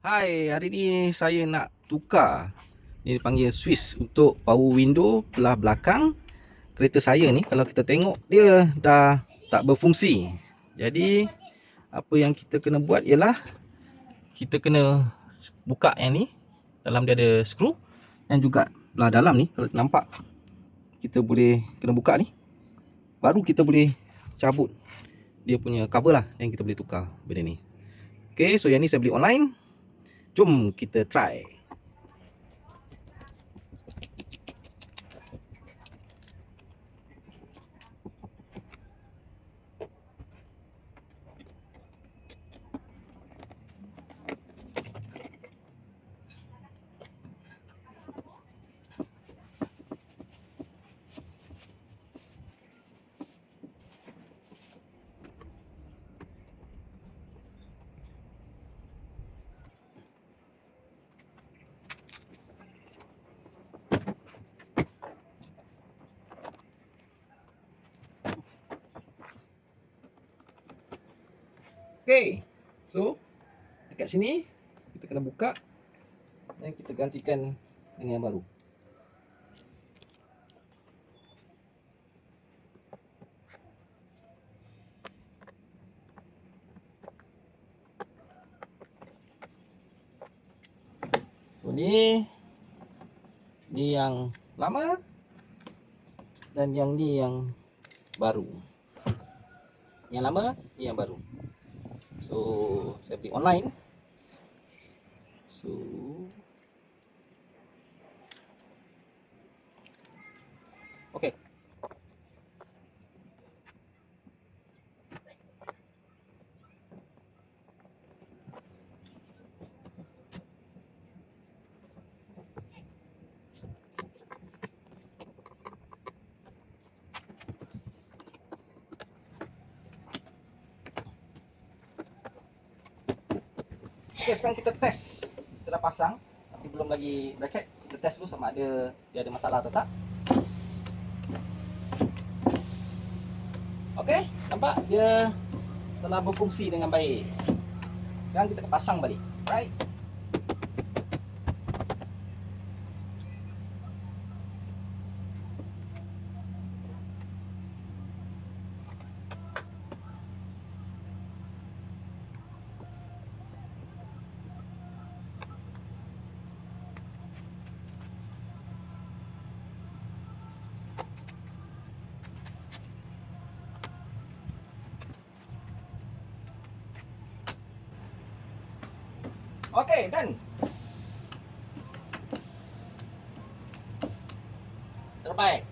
Hai, hari ni saya nak tukar. Ni dipanggil Swiss untuk power window belah belakang kereta saya ni. Kalau kita tengok dia dah tak berfungsi. Jadi apa yang kita kena buat ialah kita kena buka yang ni. Dalam dia ada skru dan juga belah dalam ni kalau nampak kita boleh kena buka ni. Baru kita boleh cabut dia punya cover lah, yang kita boleh tukar benda ni. Okay, so yang ni saya beli online. Jom kita try. Okay, so dekat sini kita kena buka dan kita gantikan dengan yang baru. So ni yang lama dan yang ni yang baru. Yang lama, ni yang baru. So saya beli online. So okay. Okay, sekarang kita test. Kita dah pasang tapi belum lagi bracket. Kita test dulu sama ada dia ada masalah atau tak. Okay, nampak dia telah berfungsi dengan baik. Sekarang kita pasang balik. Right? Okay, done. Terbaik.